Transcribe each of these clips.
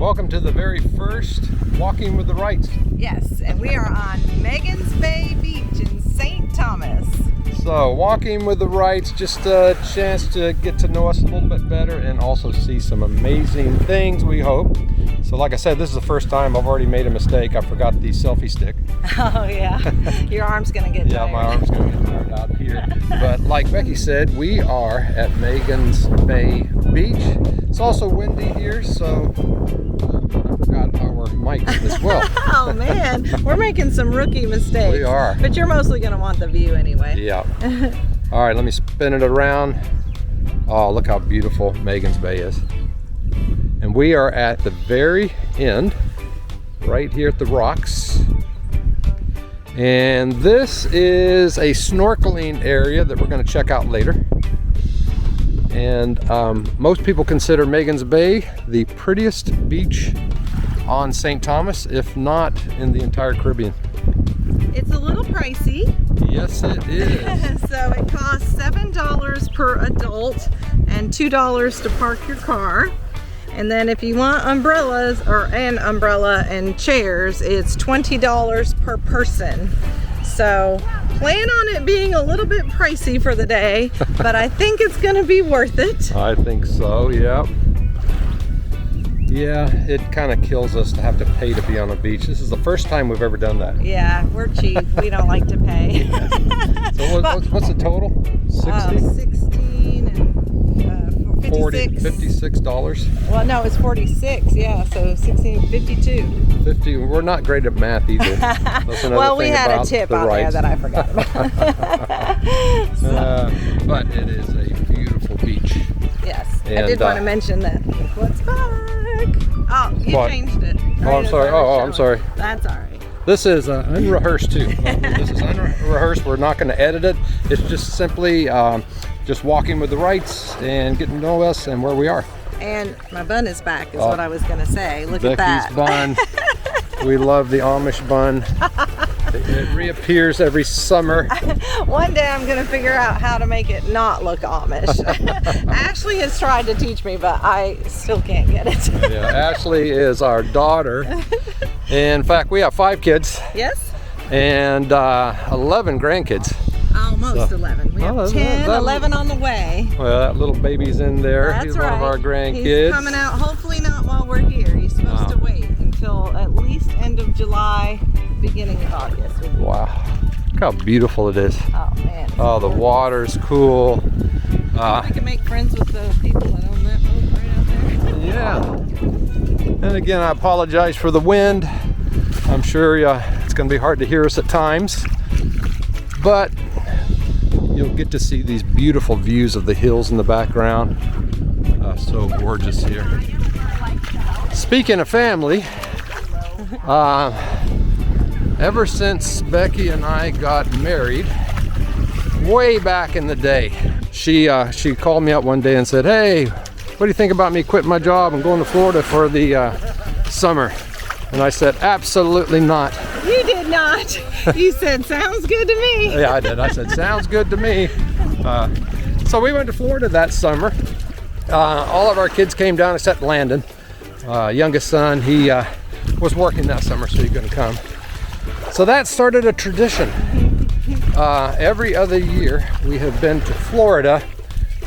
welcome to the very first Walking with the Wrights. Yes, and we are on Magens Bay Beach in St. Thomas. So, Walking with the Wrights, just a chance to get to know us a little bit better and also see some amazing things, we hope. So, like I said, this is the first time I've already made a mistake. I forgot the selfie stick. Oh, yeah. Your arm's going to get tired. Yeah, my arm's going to get tired out here. But like Becky said, we are at Magens Bay Beach. It's also windy here, so I forgot our mics as well. Oh, man. We're making some rookie mistakes. We are. But you're mostly going to want the view anyway. Yeah. All right, let me spin it around. Oh, look how beautiful Magens Bay is. And we are at the very end, right here at the rocks. And this is a snorkeling area that we're going to check out later. And most people consider Magens Bay the prettiest beach on St. Thomas, if not in the entire Caribbean. It's a little pricey. Yes, it is. So it costs $7 per adult and $2 to park your car. And then if you want umbrellas or an umbrella and chairs, it's $20 per person. So plan on it being a little bit pricey for the day, but I think it's gonna be worth it. I think so, yeah. Yeah, it kind of kills us to have to pay to be on a beach. This is the first time we've ever done that. Yeah, we're cheap. We don't like to pay. Yeah. So what's the total? 60? 16 and 56. $56. Well, no, it's 46. Yeah, so 16, 52. 50. We're not great at math either. That's another Well, we thing had a about tip the out there Wrights. that I forgot about. But it is a beautiful beach. Yes, I And, did want to mention that. What's back? Oh, you What? changed it. Oh, I'm sorry. Oh, I'm sorry. That's all right. This is unrehearsed too. This is unrehearsed. We're not going to edit it. It's just simply just walking with the Wrights and getting to know us and where we are. And my bun is back, is what I was going to say. Look at that. Becky's bun. We love the Amish bun. It reappears every summer. One day I'm going to figure out how to make it not look Amish. Ashley has tried to teach me, but I still can't get it. Yeah, Ashley is our daughter. In fact, we have 5 kids. Yes? And 11 grandkids. Almost 11. We have 10, 11 on the way. Well, that little baby's in there. That's He's right. one of our grandkids. He's coming out, hopefully not while we're here. He's supposed to wait until at least end of July, beginning of August. Wow. Look how beautiful it is. Oh, man. Oh, the water's cool. I can make friends with the people that own that boat right out there. Yeah. And again, I apologize for the wind. I'm sure it's going to be hard to hear us at times. But you'll get to see these beautiful views of the hills in the background. So gorgeous here. Speaking of family, ever since Becky and I got married, way back in the day, she called me up one day and said, "Hey, what do you think about me quitting my job and going to Florida for the summer?" And I said, "Absolutely not." You did not. You said, "Sounds good to me." Yeah, I did. I said, "Sounds good to me." So we went to Florida that summer. All of our kids came down except Landon. Youngest son, he was working that summer, so he couldn't come. So that started a tradition. Every other year, we have been to Florida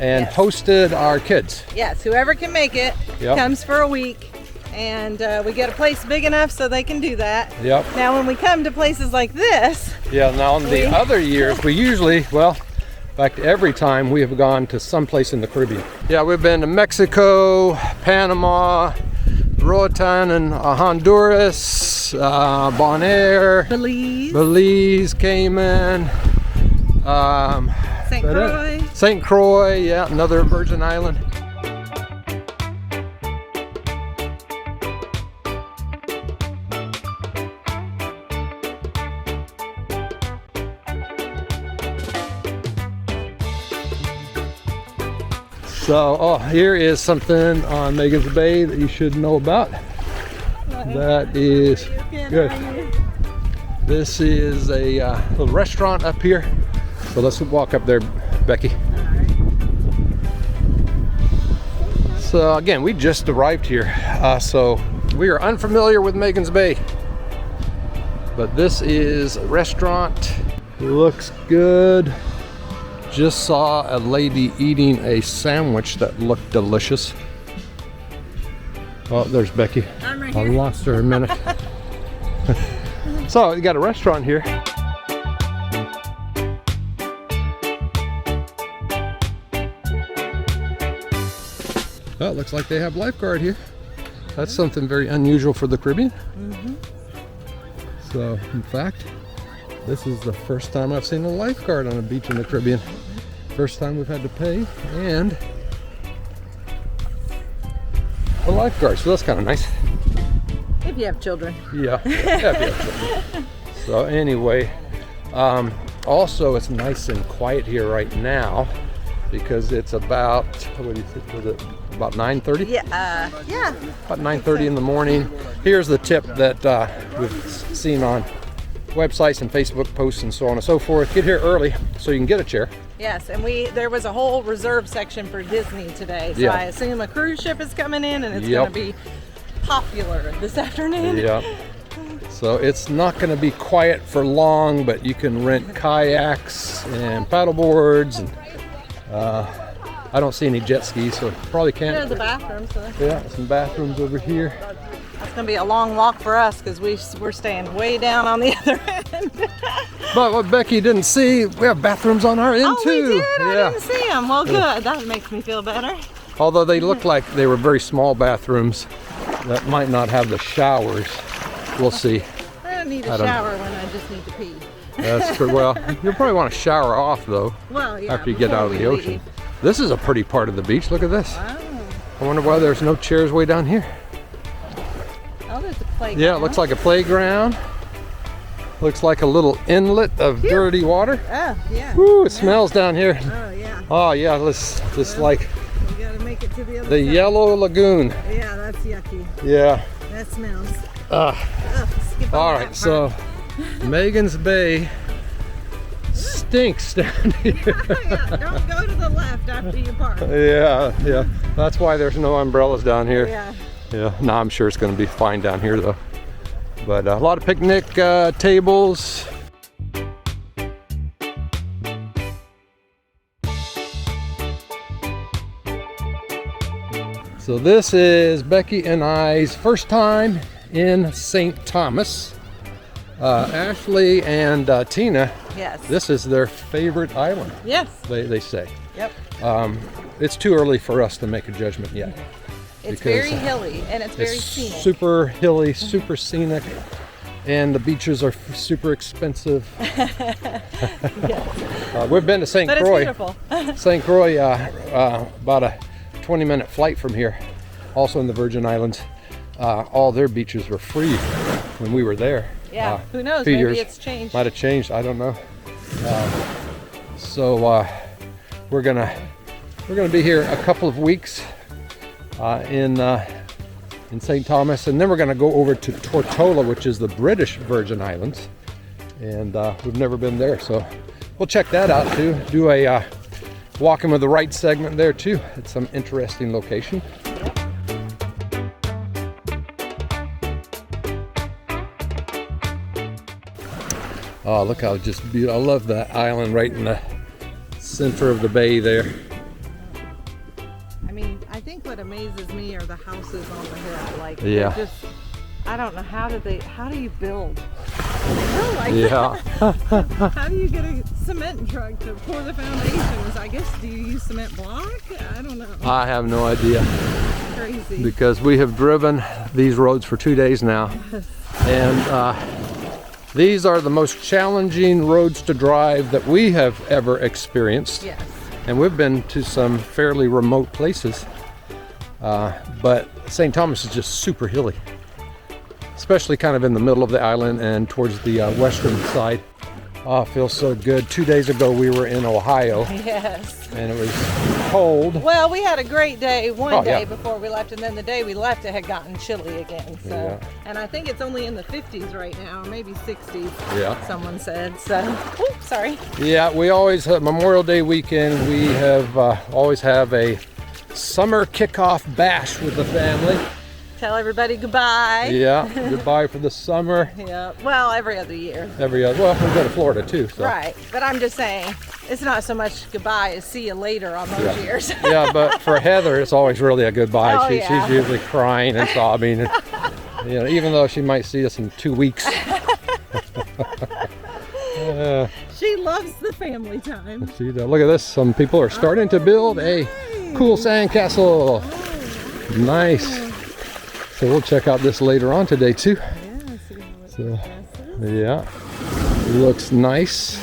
and hosted our kids. Yes, whoever can make it comes for a week. And we get a place big enough so they can do that. Yep. Now when we come to places like this. Yeah, now in the other years, we usually, well, in fact, every time we have gone to someplace in the Caribbean. Yeah, we've been to Mexico, Panama, Roatan and Honduras, Bonaire, Belize, Cayman, St. Croix. St. Croix, yeah, another Virgin Island. So, here is something on Magens Bay that you should know about. That is good. This is a little restaurant up here. So let's walk up there, Becky. So again, we just arrived here. So We are unfamiliar with Magens Bay, but this is a restaurant. Looks good. Just saw a lady eating a sandwich that looked delicious. Oh, there's Becky. I'm right I here. lost her a minute. So you got a restaurant here. Oh, it looks like they have lifeguard here. That's something very unusual for the Caribbean. So, in fact, this is the first time I've seen a lifeguard on a beach in the Caribbean. First time we've had to pay and a lifeguard, so that's kind of nice. If you have children. Yeah, So anyway, also it's nice and quiet here right now because it's about, what do you think, was it about 9:30? Yeah, yeah. About 9:30 in the morning. Here's the tip that we've seen on websites and Facebook posts and so on and so forth. Get here early so you can get a chair. Yes, and there was a whole reserve section for Disney today, so Yeah. I assume a cruise ship is coming in and it's Yep. going to be popular this afternoon. Yeah. So it's not going to be quiet for long, but you can rent kayaks and paddle boards, and I don't see any jet skis, so probably There's can't. the bathroom, so Yeah, some bathrooms over here. that's going to be a long walk for us because we're staying way down on the other end. But what Becky didn't see, we have bathrooms on our end Oh, too. we did? I Yeah. didn't see them. Well, good. That makes me feel better. Although they look like they were very small bathrooms that might not have the showers. We'll see. I don't need I a don't- shower when I just need to pee. That's true. Well, you'll probably want to shower off though Well, yeah. after you get before out of we the ocean. leave. This is a pretty part of the beach. Look at this. Wow. I wonder why there's no chairs way down here. Oh, there's a playground. Yeah, it looks like a playground. Looks like a little inlet of dirty water. Oh, yeah. Woo, it smells down here. Oh, yeah. Oh yeah, let's just like We gotta make it to the other the side. yellow lagoon. Yeah, that's yucky. Yeah. That smells. Uh, Ugh, skip all on right, that so Magens Bay stinks down here. part. Yeah, don't go to the left after you park. Yeah. That's why there's no umbrellas down here. Yeah. Yeah. No, I'm sure it's going to be fine down here though. But a lot of picnic tables. So this is Becky and I's first time in St. Thomas. Ashley and Tina, Yes. this is their favorite island, Yes. they say. Yep. It's too early for us to make a judgment yet. It's because very hilly and it's very It's scenic. super hilly, super scenic, and the beaches are super expensive. We've been to St. But it's Croix. beautiful. St. Croix, about a 20-minute flight from here, also in the Virgin Islands. All their beaches were free when we were there. Yeah. Who knows? Few Maybe years. it's changed. Might have changed. I don't know. So we're gonna be here a couple of weeks in St. Thomas, and then we're gonna go over to Tortola, which is the British Virgin Islands, and we've never been there, so we'll check that out too. Do a walking with the right segment there too. It's some interesting location. Oh, look how just beautiful. I love that island right in the center of the bay there. I mean, I think what amazes me are the houses on the hill. Like, Yeah. they're just, I don't know, how do you build? No, like Yeah. How do you get a cement truck to pour the foundations? I guess, do you use cement block? I don't know. I have no idea, Crazy. because we have driven these roads for 2 days now, and these are the most challenging roads to drive that we have ever experienced. Yes. And we've been to some fairly remote places, but St. Thomas is just super hilly, especially kind of in the middle of the island and towards the western side. Oh, it feels so good. 2 days ago we were in Ohio, Yes. and it was cold. Well, we had a great day one day yeah. before we left, and then the day we left it had gotten chilly again. So, Yeah. and I think it's only in the 50s right now, maybe 60s. Yeah. Someone said. So, oh, sorry. Yeah, we always have Memorial Day weekend. We have always have a summer kickoff bash with the family. Tell everybody goodbye. Yeah, goodbye for the summer. Yeah, well, every other year. Well, we go to Florida too. So. Right, but I'm just saying, it's not so much goodbye as see you later on those years. Yeah, but for Heather, it's always really a goodbye. Oh, She's usually crying and sobbing, and, you know, even though she might see us in 2 weeks. She loves the family time. See, look at this. Some people are starting to build a cool sandcastle. Nice. So we'll check out this later on today too. Yeah, see how it Yeah, looks nice.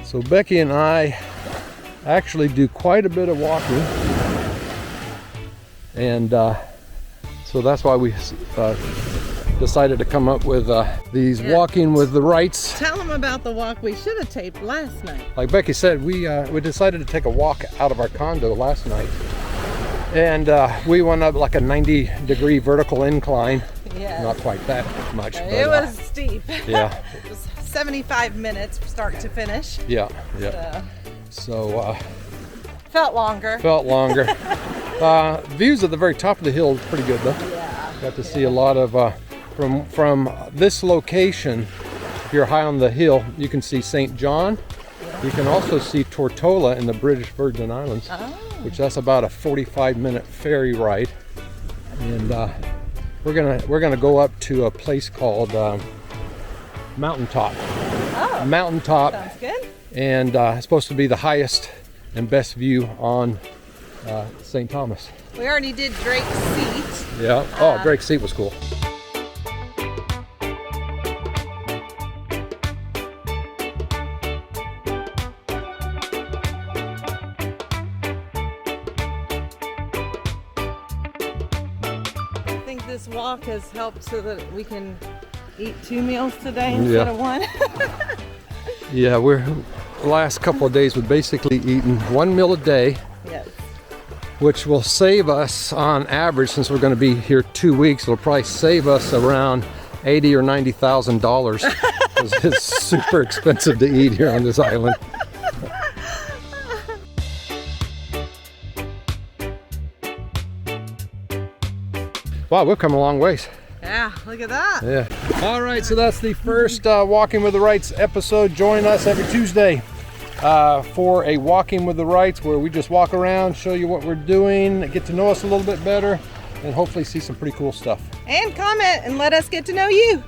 So Becky and I actually do quite a bit of walking, and so that's why we decided to come up with these walking with the Wrights. Tell them about the walk we should have taped last night. Like Becky said, we decided to take a walk out of our condo last night, and we went up like a 90-degree vertical incline. Yeah. Not quite that much. But but, it was steep. Yeah. It was 75 minutes start to finish. Yeah. So felt longer. Views at the very top of the hill is pretty good though. Yeah. Got to see a lot of from this location. If you're high on the hill, you can see St. John. You can also see Tortola in the British Virgin Islands, which that's about a 45-minute ferry ride. And we're gonna go up to a place called Mountaintop. Oh, Mountaintop. sounds good. And it's supposed to be the highest and best view on St. Thomas. We already did Drake's Seat. Yeah. Oh, Drake's Seat was cool. I think this walk has helped so that we can eat 2 meals today instead of 1. Yeah, the last couple of days we've basically eaten 1 meal a day. Yes. Which will save us on average, since we're going to be here 2 weeks, it'll probably save us around $80,000 or $90,000 because it's super expensive to eat here on this island. Wow, we've come a long ways. Yeah, look at that. Yeah. All right, so that's the first Walking with the Wrights episode. Join us every Tuesday for a Walking with the Wrights, where we just walk around, show you what we're doing, get to know us a little bit better, and hopefully see some pretty cool stuff. And comment and let us get to know you.